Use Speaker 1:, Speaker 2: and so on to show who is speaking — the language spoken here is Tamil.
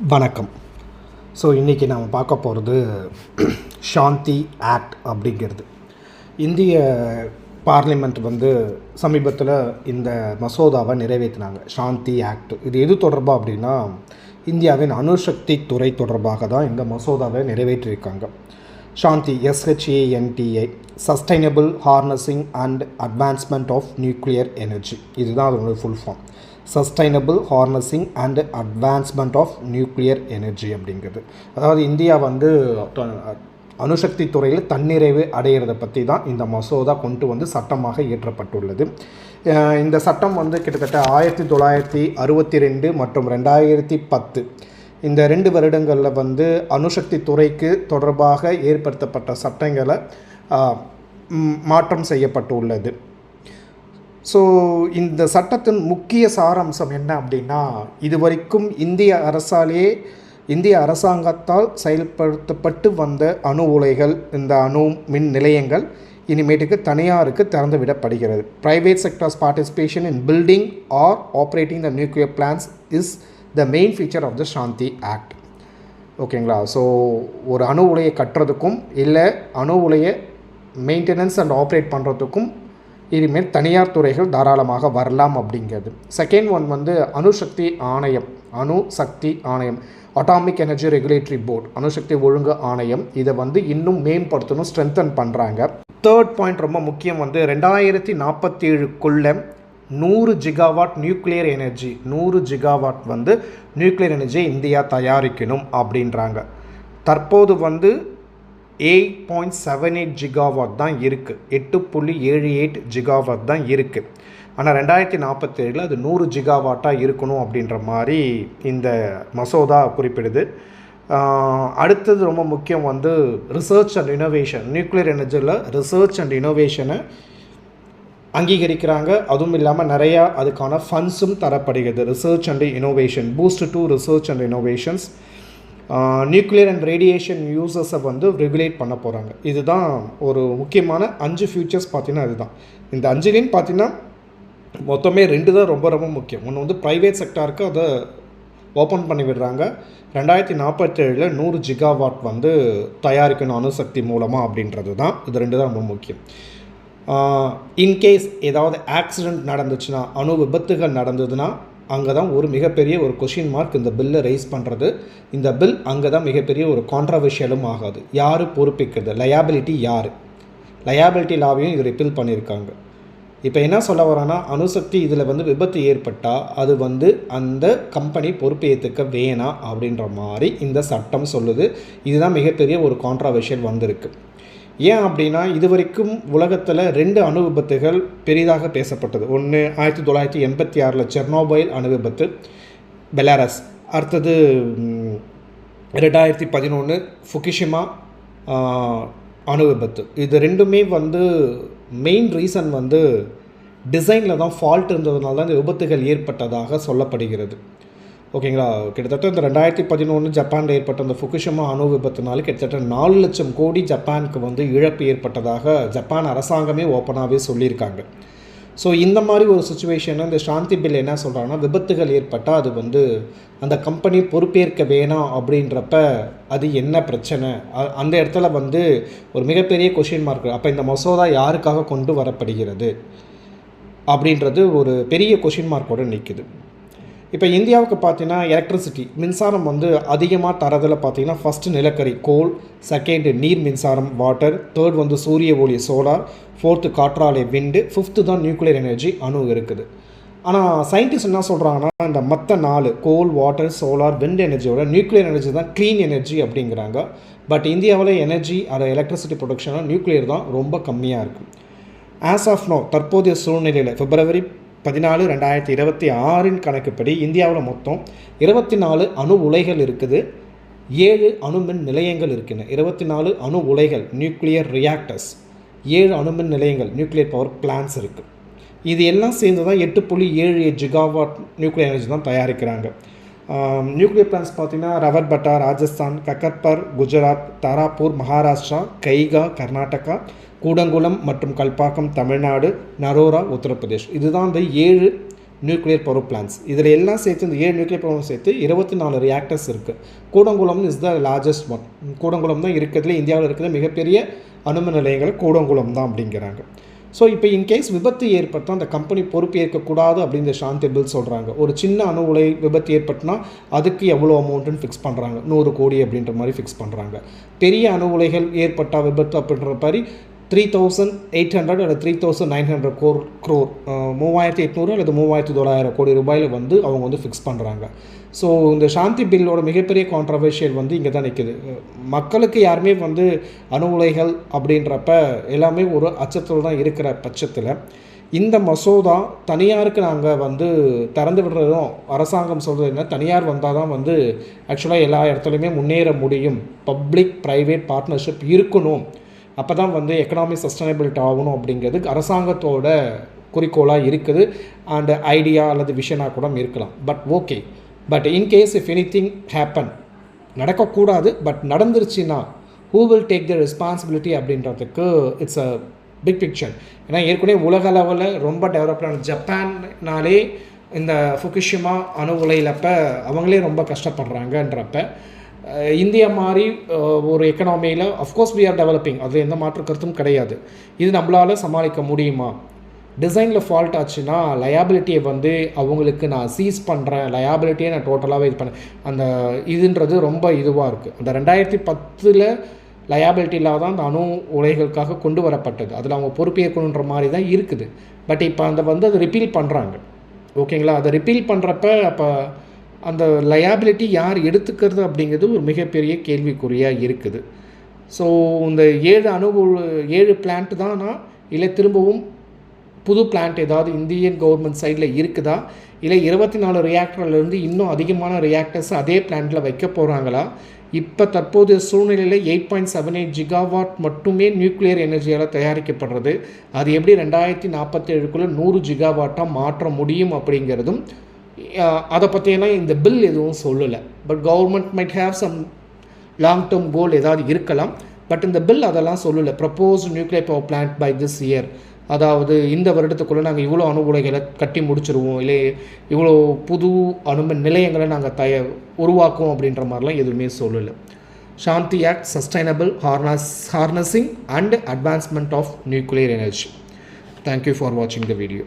Speaker 1: வணக்கம். ஸோ இன்றைக்கி நாம் பார்க்க போகிறது சாந்தி ஆக்ட் அப்படிங்கிறது. இந்திய பார்லிமெண்ட் சமீபத்தில் இந்த மசோதாவை நிறைவேற்றினாங்க. சாந்தி ஆக்ட் இது எது தொடர்பாக அப்படின்னா, இந்தியாவின் அணுசக்தி துறை தொடர்பாக தான் இந்த மசோதாவை நிறைவேற்றியிருக்காங்க. Shanti SHANTI sustainable harnessing and advancement of nuclear energy, இதுதான் அதோட full form. Sustainable harnessing and advancement of nuclear energy அப்படிங்கிறது. அதாவது இந்தியா அணுசக்தி துறையில் தன்னிறைவு அடைகிறத பற்றி தான் இந்த மசோதா கொண்டு சட்டமாக இயற்றப்பட்டுள்ளது. இந்த சட்டம் கிட்டத்தட்ட 1962 மற்றும் 2010 இந்த 2 வருடங்களில் அணுசக்தி துறைக்கு தொடர்பாக ஏற்படுத்தப்பட்ட சட்டங்களை மாற்றம் செய்யப்பட்டுள்ளது. ஸோ இந்த சட்டத்தின் முக்கிய சாராம்சம் என்ன அப்படின்னா, இதுவரைக்கும் இந்திய அரசாங்கத்தால் செயல்படுத்தப்பட்டு வந்த அணு உலைகள், இந்த அணு மின் நிலையங்கள் இனிமேட்டுக்கு தனியாருக்கு திறந்து விடப்படுகிறது. Private sectors participation in building or operating the nuclear plants is the main feature of the Shanti act. ஓகேங்களா? ஸோ ஒரு அணு உலையை கட்டுறதுக்கும் இல்லை அணு உலையை மெயின்டெனன்ஸ் அண்ட் ஆப்ரேட் பண்ணுறதுக்கும் இனிமேல் தனியார் துறைகள் தாராளமாக வரலாம் அப்படிங்கிறது. செகண்ட் ஒன் அணுசக்தி ஆணையம், அட்டாமிக் எனர்ஜி ரெகுலேட்டரி போர்டு, அணுசக்தி ஒழுங்கு ஆணையம், இதை இன்னும் மேம்படுத்தணும், ஸ்ட்ரென்தன் பண்ணுறாங்க. தேர்ட் பாயிண்ட் ரொம்ப முக்கியம், 2047க்குள்ள 100 gigawatt nuclear energy, 100 gigawatt nuclear எனர்ஜியை இந்தியா தயாரிக்கணும் அப்படின்றாங்க. தற்போது 8.78 ஜிகாவாட் தான் இருக்குது, 8.78 ஜிகாவாட் தான் இருக்குது. ஆனால் 2047 அது 100 ஜிகாவாட்டாக இருக்கணும் அப்படின்ற மாதிரி இந்த மசோதா குறிப்பிடுது. அடுத்தது ரொம்ப முக்கியம் ரிசர்ச் அண்ட் இனோவேஷன், நியூக்ளியர் எனர்ஜியில் ரிசர்ச் அண்ட் இனோவேஷனை அங்கீகரிக்கிறாங்க. அதுவும் இல்லாமல் நிறையா அதுக்கான ஃபண்ட்ஸும் தரப்படுகிறது. Research and innovation, boost to research and innovations, nuclear and radiation யூசஸை ரெகுலேட் பண்ண போகிறாங்க. இதுதான் ஒரு முக்கியமான 5 ஃபியூச்சர்ஸ் பார்த்தீங்கன்னா இதுதான். இந்த 5லேயும் பார்த்தீங்கன்னா மொத்தமே 2 தான் ரொம்ப ரொம்ப முக்கியம். ஒன்று ப்ரைவேட் செக்டாருக்கு அதை ஓப்பன் பண்ணி விடுறாங்க. 2047 100 ஜிகாவாட் தயாரிக்கணும் அணுசக்தி மூலமாக அப்படின்றது தான். இது 2 தான் ரொம்ப முக்கியம். இன்கேஸ் ஏதாவது ஆக்சிடெண்ட் நடந்துச்சுன்னா, அணு விபத்துகள் நடந்ததுன்னா, அங்கே தான் ஒரு மிகப்பெரிய ஒரு கொஷின் மார்க் இந்த பில்லை ரைஸ் பண்ணுறது. இந்த பில் அங்கே தான் மிகப்பெரிய ஒரு கான்ட்ரவர்ஷியலும் ஆகாது. யார் பொறுப்பிக்கிறது, லயாபிலிட்டி யார், லயாபிலிட்டி லாவையும் இது ரிப்பீல் பண்ணியிருக்காங்க. இப்போ என்ன சொல்ல வரோன்னா, அணுசக்தி இதில் விபத்து ஏற்பட்டால் அது அந்த கம்பெனி பொறுப்பு ஏற்றுக்க வேணாம் அப்படின்ற மாதிரி இந்த சட்டம் சொல்லுது. இதுதான் மிகப்பெரிய ஒரு கான்ட்ரவர்ஷியல் வந்திருக்கு. ஏன் அப்படின்னா, இது வரைக்கும் உலகத்தில் 2 அணு விபத்துகள் பெரிதாக பேசப்பட்டது. ஒன்று 1986 செர்னோபைல் அணு விபத்து, பெலாரஸ். அடுத்தது 2011 ஃபுகுஷிமா அணு விபத்து. இது 2மே மெயின் ரீசன் டிசைனில் தான் ஃபால்ட் இருந்ததுனால தான் இந்த விபத்துகள் ஏற்பட்டதாக சொல்லப்படுகிறது. ஓகேங்களா? கிட்டத்தட்ட இந்த 2011 ஜப்பானில் ஏற்பட்ட அந்த ஃபுகுஷிமா அணு விபத்துனால கிட்டத்தட்ட 4 லட்சம் கோடி ஜப்பானுக்கு இழப்பு ஏற்பட்டதாக ஜப்பான் அரசாங்கமே ஓப்பனாகவே சொல்லியிருக்காங்க. ஸோ இந்த மாதிரி ஒரு சுச்சுவேஷனை இந்த சாந்தி பில் என்ன சொல்கிறாங்கன்னா, விபத்துகள் ஏற்பட்டால் அது அந்த கம்பெனி பொறுப்பேற்க வேணாம் அப்படின்றப்ப அது என்ன பிரச்சனை, அந்த இடத்துல ஒரு மிகப்பெரிய கொஷின் மார்க். அப்போ இந்த மசோதா யாருக்காக கொண்டு வரப்படுகிறது அப்படின்றது ஒரு பெரிய கொஷின் மார்க்கோடு நிற்குது. இப்போ இந்தியாவுக்கு பார்த்தீங்கன்னா எலக்ட்ரிசிட்டி மின்சாரம் அதிகமாக தரதில் பார்த்தீங்கன்னா, ஃபஸ்ட்டு நிலக்கரி கோல், செகண்ட் நீர் மின்சாரம் வாட்டர், தேர்ட் சூரிய ஒளி சோலார், ஃபோர்த்து காற்றாலை விண்டு, ஃபிஃப்த்து தான் நியூக்ளியர் எனர்ஜி அணு இருக்குது. ஆனால் சயின்டிஸ்ட் என்ன சொல்கிறாங்கன்னா, இந்த மற்ற 4 கோல், வாட்டர், சோலார், விண்ட் எனர்ஜியோட நியூக்ளியர் எனர்ஜி தான் க்ளீன் எனர்ஜி அப்படிங்கிறாங்க. பட் இந்தியாவில் எனர்ஜி எலக்ட்ரிசிட்டி ப்ரொடக்ஷனாக நியூக்ளியர் தான் ரொம்ப கம்மியாக இருக்குது. ஆஸ் ஆஃப் நோ, தற்போதைய சூழ்நிலையில் February 14, 2026 கணக்குப்படி இந்தியாவில் மொத்தம் 24 அணு உலைகள் இருக்குது, 7 அணுமின் நிலையங்கள் இருக்குன்னு. 24 அணு உலைகள், நியூக்ளியர் ரியாக்டர்ஸ், 7 அணுமின் நிலையங்கள், நியூக்ளியர் பவர் பிளான்ஸ் இருக்குது. இது எல்லாம் சேர்ந்து தான் 8.78 ஜிகாவாட் நியூக்ளியர் எனர்ஜி தான் தயாரிக்கிறாங்க. நியூக்ளியர் பிளான்ஸ் பார்த்திங்கன்னா ரவர்பட்டா ராஜஸ்தான், கக்கர்பர் குஜராத், தாராப்பூர் மகாராஷ்டிரா, கைகா கர்நாடகா, கூடங்குளம் மற்றும் கல்பாக்கம் தமிழ்நாடு, நரோரா உத்தரப்பிரதேஷ். இதுதான் இந்த 7 நியூக்ளியர் பவர் பிளான்ஸ். இதில் எல்லாம் சேர்த்து இந்த 7 நியூக்ளியர் பவர் சேர்த்து 24 ரியாக்டர்ஸ் இருக்குது. Kudankulam is the largest one. Kudankulam தான் இருக்கிறதுல இந்தியாவில் இருக்கிற மிகப்பெரிய அணுமின் நிலையங்கள் கூடங்குளம் தான் அப்படிங்கிறாங்க. ஸோ இப்போ இன்கேஸ் விபத்து ஏற்பட்டால் அந்த கம்பெனி பொறுப்பு ஏற்கக்கூடாது அப்படின்னு சாந்தி பில் சொல்கிறாங்க. ஒரு சின்ன அணு உலை விபத்து ஏற்பட்டுனா அதுக்கு எவ்வளோ அமௌண்ட்டுன்னு ஃபிக்ஸ் பண்ணுறாங்க, 100 கோடி அப்படின்ற மாதிரி ஃபிக்ஸ் பண்ணுறாங்க. பெரிய அணு உலைகள் ஏற்பட்டால் விபத்து அப்படின்ற மாதிரி 3,800 அல்லது 3,900 crore 3,800 அல்லது 3,900 கோடி ரூபாயில் வந்து அவங்க வந்து ஃபிக்ஸ் பண்ணுறாங்க. ஸோ இந்த சாந்தி பில்லோட மிகப்பெரிய கான்ட்ரவர்ஷியல் வந்து இங்கே தான் நிற்குது. மக்களுக்கு யாருமே வந்து அணு உலைகள் அப்படின்றப்ப எல்லாமே ஒரு அச்சத்தில் தான் இருக்கிற பட்சத்தில் இந்த மசோதா தனியாருக்கு நாங்கள் வந்து திறந்து விடுறதும் அரசாங்கம் சொல்கிறது என்ன, தனியார் வந்தால் தான் வந்து ஆக்சுவலாக எல்லா இடத்துலையுமே முன்னேற முடியும், பப்ளிக் ப்ரைவேட் பார்ட்னர்ஷிப் இருக்கணும், அப்போ தான் வந்து எக்கனாமிக் சஸ்டைனபிலிட்டி ஆகணும் அப்படிங்கிறது அரசாங்கத்தோட குறிக்கோளாக இருக்குது. அண்ட் ஐடியா அல்லது விஷனாக கூட இருக்கலாம். But okay, but in case if anything happen, நடக்கக்கூடாது பட் நடந்துருச்சுன்னா who will take the responsibility அப்படின்றதுக்கு இட்ஸ் அ பிக் பிக்சர். ஏன்னா ஏற்கனவே உலக அளவில் ரொம்ப டெவலப்டான ஜப்பான்னாலே இந்த ஃபுகுஷிமா அணு உலையிலப்போ அவங்களே ரொம்ப கஷ்டப்படுறாங்கன்றப்ப இந்தியா மாதிரி ஒரு எக்கனாமியில் அஃப்கோர்ஸ் வி ஆர் டெவலப்பிங், அது எந்த மாற்று கருத்தும் கிடையாது. இது நம்மளால் சமாளிக்க முடியுமா? டிசைனில் ஃபால்ட் ஆச்சுன்னா லயாபிலிட்டியை வந்து அவங்களுக்கு நான் சீஸ் பண்ணுறேன், லயாபிலிட்டியை நான் டோட்டலாகவே இது பண்ணேன், அந்த இதுன்றது ரொம்ப இதுவாக இருக்குது. அந்த 2010 லயாபிலிட்டி இல்லாத தான் அந்த அணு உலைகளுக்காக கொண்டு வரப்பட்டது, அதில் அவங்க பொறுப்பேற்கணுன்ற மாதிரி தான் இருக்குது. பட் இப்போ அந்த வந்து அதை ரிப்பீல் பண்ணுறாங்க. ஓகேங்களா? அதை ரிப்பீல் பண்ணுறப்ப அப்போ அந்த லயாபிலிட்டி யார் எடுத்துக்கிறது அப்படிங்கிறது ஒரு மிகப்பெரிய கேள்விக்குறியாக இருக்குது. ஸோ இந்த 7 பிளான்ட் தானா, இல்லை திரும்பவும் புது பிளான்ட் ஏதாவது இந்தியன் கவர்மெண்ட் சைடில் இருக்குதா, இல்லை 24 ரியாக்டர்லேருந்து இன்னும் அதிகமான ரியாக்டர்ஸ் அதே பிளான்ட்டில் வைக்க போகிறாங்களா? இப்போ தற்போதைய சூழ்நிலையில் 8.78 ஜிகாவாட் மட்டுமே நியூக்ளியர் எனர்ஜியால் தயாரிக்கப்படுறது. அது எப்படி 2047 100 ஜிகாவாட்டாக மாற்ற முடியும் அப்படிங்கிறதும் அதை பற்றியெல்லாம் இந்த பில் எதுவும் சொல்லலை. But government might have some long term goal ஏதாவது இருக்கலாம். பட் இந்த பில் அதெல்லாம் சொல்லலை. Propose nuclear power plant by this year, அதாவது இந்த வருடத்துக்குள்ளே நாங்கள் இவ்வளோ அணு உலைகளை கட்டி முடிச்சிருவோம், இல்லை இவ்வளோ புது அணுமின் நிலையங்களை நாங்கள் உருவாக்குவோம் அப்படின்ற மாதிரிலாம் எதுவுமே சொல்லலை. Shanti act sustainable harnessing and advancement of nuclear energy. Thank you for வாட்சிங் த வீடியோ.